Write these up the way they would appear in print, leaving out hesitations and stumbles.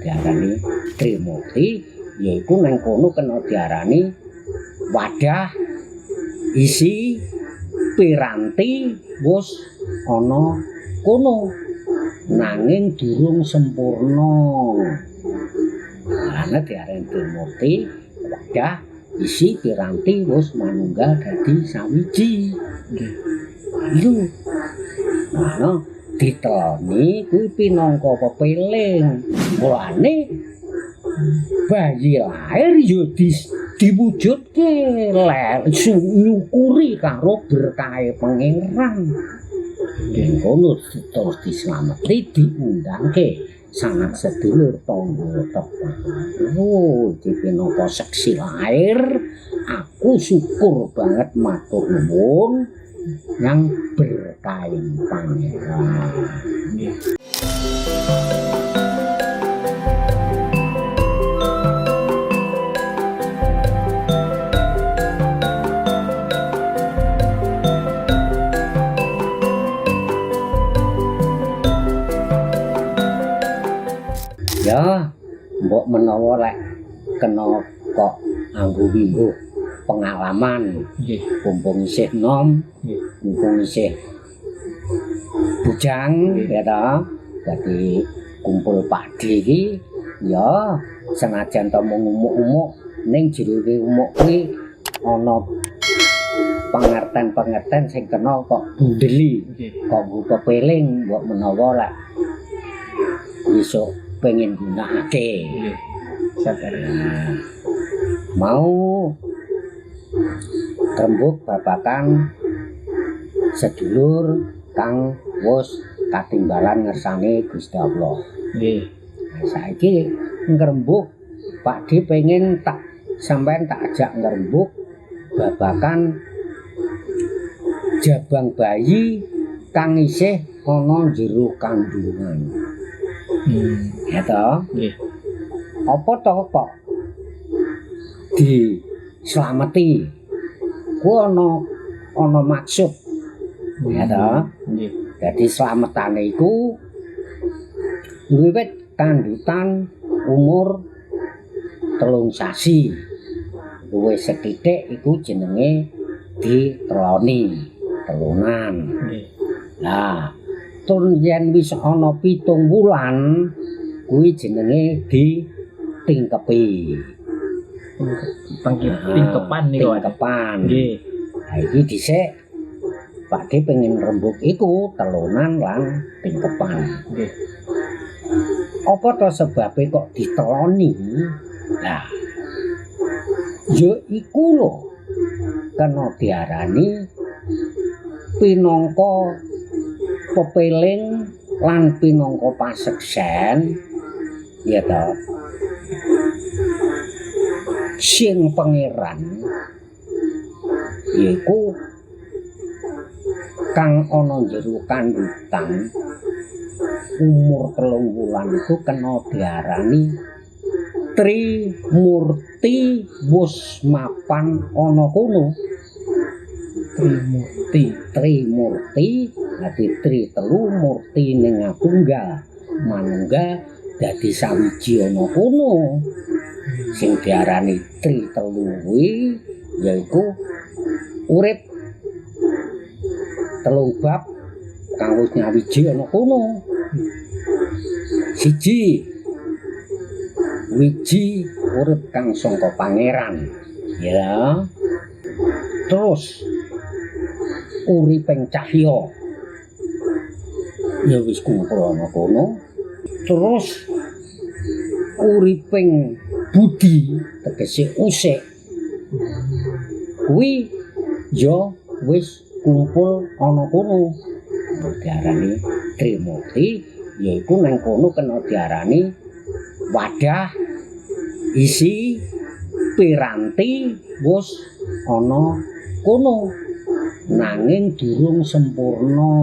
diarani Trimurti, yaiku nang kono kena diarani wadah isi piranti wis ana kono nanging durung sempurna. Karena diarani Trimurti wadah isi piranti wis manunggal dadi sawiji. Lho. Nah, diteloni kuwi pinangka pepeling. Mulane bayi lair ya diwujudke nyukuri karo berkahe pangeran. Yen kono terus dislameti diundangke sanak sedulur tangga tepan. Oh, iki pinangka seksi lair. Aku syukur banget matur nuwun yang berkahe pangeran. Ya, mbok menawa lek kena kok anggo wimbuh pengalaman mumpung isih nom, mumpung isih bujang ya ta. Dadi kumpul padi iki ya senajan ta mung umuk-umuk ning jero umuk kuwi ana pangerten-pangerten sing kena kok bundeli, kok pepeling mbok menawa lek iso pengen gunakake. Mau rembug babakan sedulur kang wis katinggalan ngersane Gusti Allah. Nggih. Saiki ngrembug Pakde pengen sampean tak ajak ngrembug babakan jabang bayi kang isih ana jero kandungan. Ya toh? Nggih. Apa toh kok dislameti? Ku ana maksud. Ya toh? Nggih. Dadi slametane iku wiwit kandutan umur 3 sasi. Luwih sethithik iku jenenge diteloni, telunan. Nggih. Nah, tur yen wis ana 7 wulan kuwi jenenge ditingkepi. Tingkepan niku. Tingkepan. Nggih. Ha iki dhisik Pakde pengen rembug iku telunan lan tingkepan. Nggih. Apa to sebabe kok diteloni? Nah, ya iku lho kena diarani pinangka pepeling lan pinangka paseksen ya ta. Sing pangeran yaiku kang ana jero kandutan umur 3 wulan iku kena diarani Trimurti wis mapan ana kono. Trimurti dadi telu murti ning tunggal manunggal dadi sawiji ana kono. Sing diarani telu kuwi yaiku urip 3 bab kang wis nyawiji ana kono. Siji wiji urip kang sangka pangeran ya. Terus uriping cahya ya wis kumpul ana kono. Terus uriping budi tegese usik kuwi ya wis kumpul ana kono. Diarani Trimurti yaiku nang kono kena diarani wadah isi piranti wis ana kono nanging durung sempurna.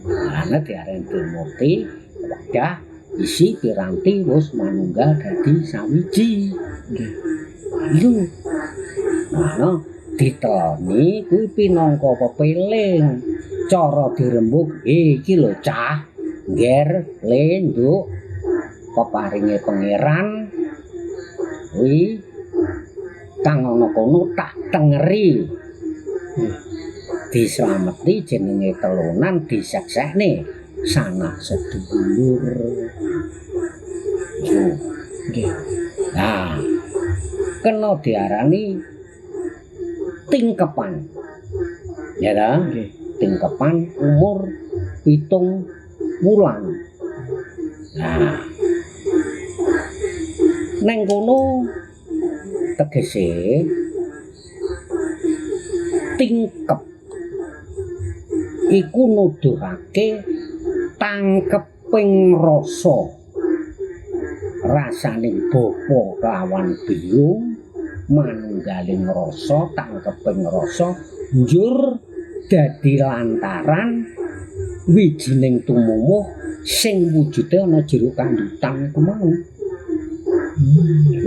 Karena diarani Trimurti wadah isi piranti wis manunggal dadi sawiji. Lho. Nah, diteloni kuwi pinangka pepeling. Cara dirembug iki lho cah, ngger, lenduk. peparinge pangeran kuwi kang ana kono tak tengeri dislameti jenenge telunan diseksekne sanak sedulur. Nggih. Nah, kena diarani tingkepan. Ya ta? Nggih. Tingkepan umur 7 wulan. Nah, neng kono tegese tingkep iku nuduhake tangkeping rasa rasaning bapa lawan biyung manunggaling rasa tangkeping rasa njur dadi lantaran wijining tumumuh sing wujude ana jero kandhutan kemau.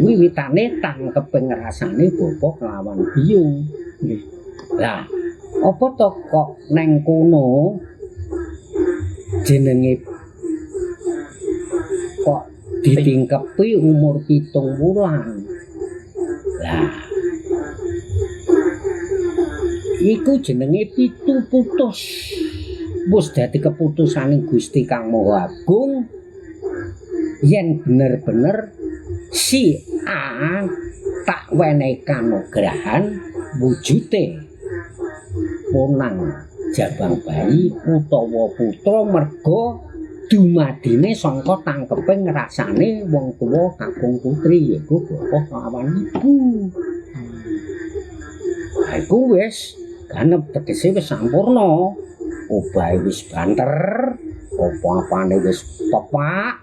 Wiwitane tangkeping rasane bapa lawan biyung. Nggih. Lah, apa to kok neng kono jenenge kok ditingkepi umur 7 wulan. Lah, iku jenenge pitu putus. Wis dadi keputusaning Gusti Kang Maha Agung yen bener-bener si A tak wenehi kanugrahan wujude ponang jabang bayi utawa putra merga dumadine sangka tangkeping rasane wong tuwa kakung putri yaiku bapa lawan ibu. Iku wis ganep tegese wis sampurna. Obahe wis banter, apa-apane wis pepak.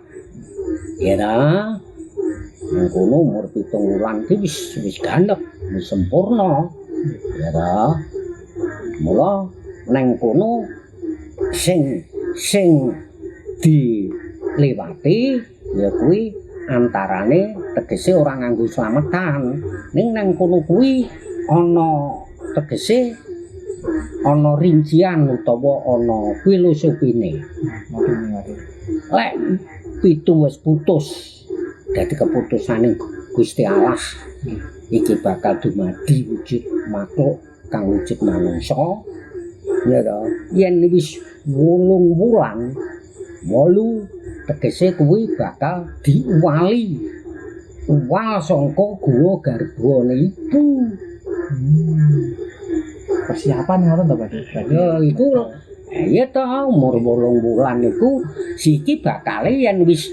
Ya ta? Nang kono umur 7 wulan iki wis ganep, wis sempurna. Ya ta? Mula nang kono sing dilewati ya kuwi antarane tegese ora nganggo slametan. Ning nang kono kuwi ana tegese ana rincian utawa ana filosofine. Lek pitu wis putus dadi keputusaning Gusti Allah iki bakal dumadi wujud makhluk kang wujud manungsa. Ya ta, yen wis 8 wulan 8 tegese kuwi bakal diuwali. Uwal sangka guwa garbane ibu. Persiapan ngoten to, Pak? Ya iku ya ta umur 8 wulan iku siki bakal yen wis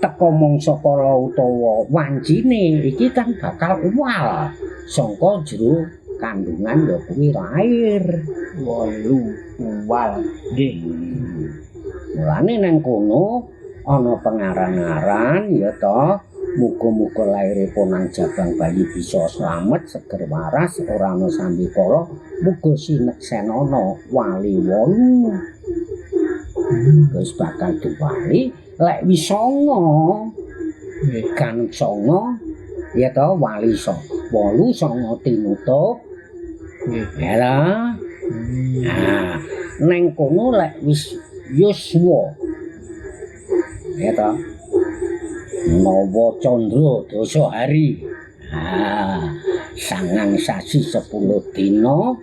teka mangsa kala utawa wancine iki kan bakal uwal sangka jero kandungan ya kuwi lair. 8 uwal. Nggih. Mulane nang kono ana pengaran-aran ya ta muga-muga laire ponang jabang bayi bisa slamet seger waras ora ana sambikala muga sineksenana wali 8 wis bakal diwali lek wis 9 kan 9 ya ta wali 8 9 tinutup ya ta. Nah neng kono lek wis yuswa ya ta Nawa Candra dasa hari. Sangang sasi 10 dina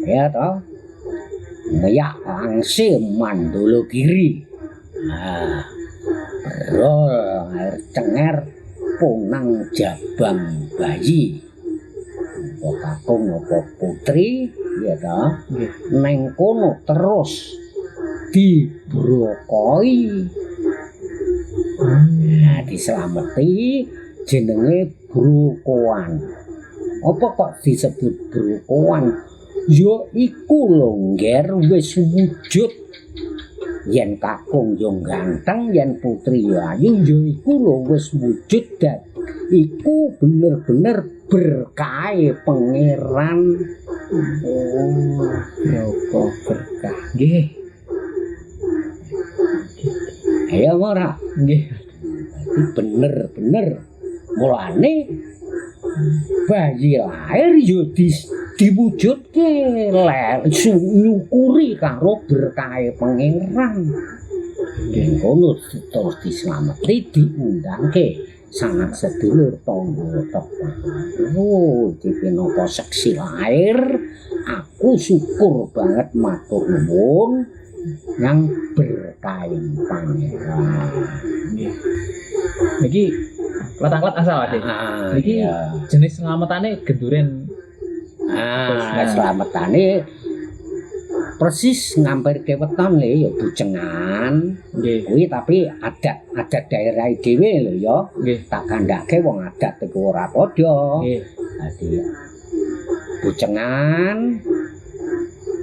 ya ta. Meyak angse mandala kiri. Rol air cenger ponang jabang bayi. Apa kakung apa putri ya ta. Neng kono terus dibrokoi. Dislameti jenenge brokoan. Apa kok disebut brokoan? Ya iku lho ngger wis wujud. Yen kakung ya ganteng, yen putri ya ayu ya iku lho wis wujud dan iku bener-bener berkahe pangeran. Yoga berkah. Nggih. Ayo ora nggih. Bener-bener mulane bayi lahir ya diwujudke nyukuri karo berkahe pangeran. Yen kono terus dislameti diundangke sanak sedulur tangga tepan. Oh, iki pinaka seksi lair. Aku syukur banget matur nuwun yang berkain pangeran. Nggih. Niki latangklat asal Ade. Niki jenis selametane genduren. Slametane persis ngampirke weton le ya bucengan. Nggih. Kuwi tapi adat daerah dhewe lho ya. Nggih. Tak kandhake wong adat iku ora padha. Nggih. Dadi bucengan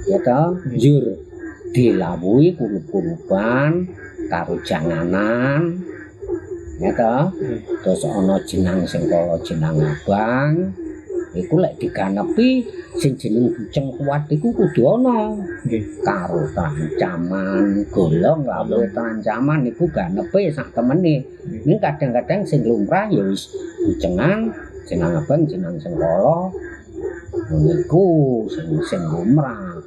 ya ta njur dilawuhi kurup-kurupan karo janganan ya ta terus ana jenang sing kala jenang abang iku lek diganepi sing jeneng buceng kuat iku kudu ana Nggih. karo ancaman golong lawe ancaman iku ganepe sak temene ning kadang-kadang sing lumrah ya wis bucengan jenang abang jenang sengkala niku sing lumrah.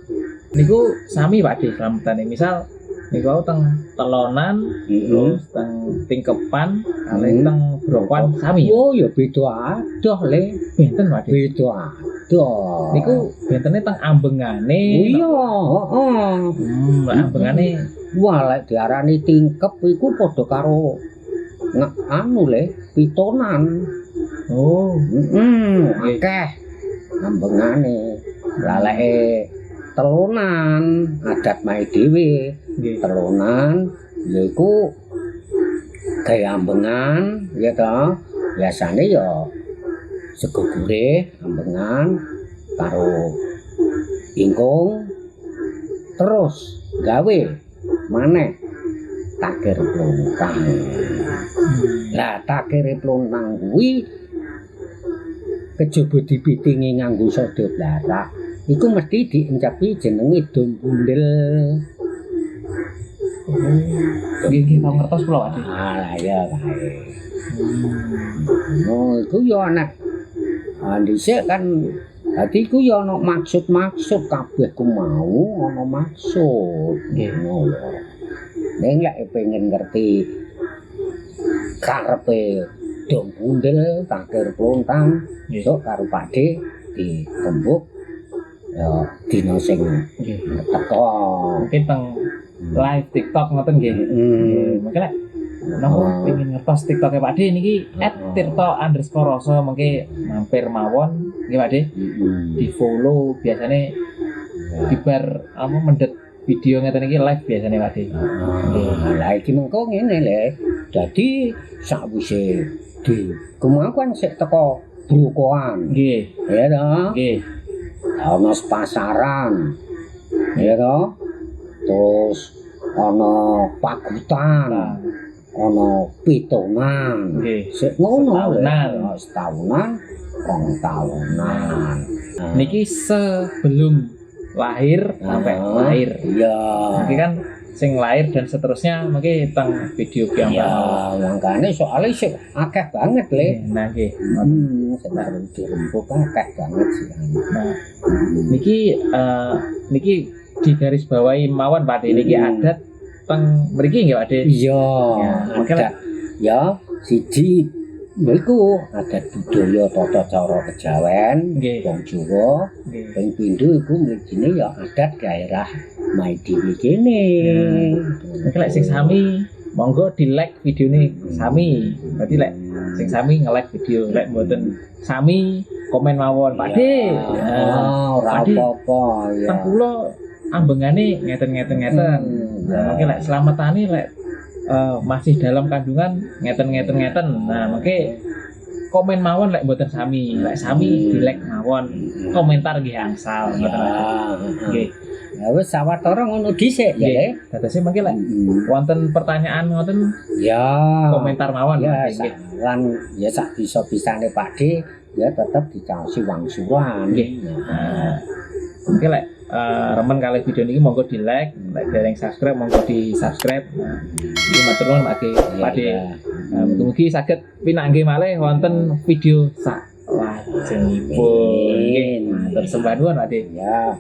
Niku sami Pak De slametane. Misal niku teng telonan, terus teng tingkepan, kali teng brokan sami. Oh ya beda adoh le. Benten Pak De. Beda adoh. Niku bentene teng ambengane. Iya, heeh. Ambengane Wah lek diarani tingkep iku padha karo anu le, pitonan. Oh, Akeh ambengane. Lah lek telonan adat mae dhewe. nggih. Telonan yaiku gaya ambengan ya ta. Biasane ya sego gurih ambengan karo ingkung terus gawe maneh takir plontang. Lah takire plontang kuwi kejaba dipitingi nganggo soda blarak iku mesti diencapi jenenge dom bundel. Nggih tau ngertos kula Pak De. Lah ya kae. No iku ya ana dhisik kan dadi iku ya ana maksud-maksud kabeh ku mau ana maksud. Ngono. Ning lek pengen ngerti karepe dom bundel takir plontang esuk karo Pak De ditembuk ya dina sing teko Mungkin teng live TikTok ngoten nggih. Mungkin lek napa pengen ngertos TikTok Pak De niki @tirto_roso mengke mampir mawon nggih Pak De. Di-follow biasane dibar mendet video ngeten iki live biasane Pak De. Lah iki mengko ngene le. Dadi sakwise kemangkuan sik teko brukoan. Nggih. Ya ta? Nggih. Ana pasaran. Ya ta? Terus ana pagutan. Ana pitonan. Nggih. Sik ngono lho. Setahunan. Setahunan, rong tahunan. Niki sebelum lahir sampai lahir. Iya. Niki kan sing lahir dan seterusnya mungkin tentang video Ya, gambar. makane soalnya sih akeh banget le. Nah, nggih. Sekarang dirempuk akeh banget sih. Nah, niki digaris bawahi mawon Pak De niki adat teng mriki nggih Pak De. Iya, mungkin ada. Ya, siji niku adat budaya tata cara kejawen Nggih. wong Jawa. Nggih. Ping pindho iku mligine ya adat daerah mae dhewe kene. Mungkin lek sing sami monggo di-like videone sami. Berarti lek sing sami nge-like video, lek mboten sami komen mawon Pak De. Ora Pak De, apa-apa ya. Teng kula ambengane ngeten. Mungkin lek selametane lek masih dalam kandungan ngeten. Nah, mungkin komen mawon lek mboten sami, lek sami di-like mawon, komentar nggih angsal ngoten aja. Nggih. Ya wis sawetara ngono dhisik ya. Nggih. Dadose mungkin lek wonten pertanyaan ngoten Ya. komentar mawon. Ya, nggih. lan ya sak bisa-bisane Pak De ya tetep dicaosi wangsulan. Nggih. Mungkin lek remen kali video ini monggo di like, lek dereng subscribe monggo di subscribe. Iki matur nuwun Pak De. Mugi-mugi saged pinanggih malih wonten video sak lajengipun. Nggih, matur sembah nuwun Pak De. Ya.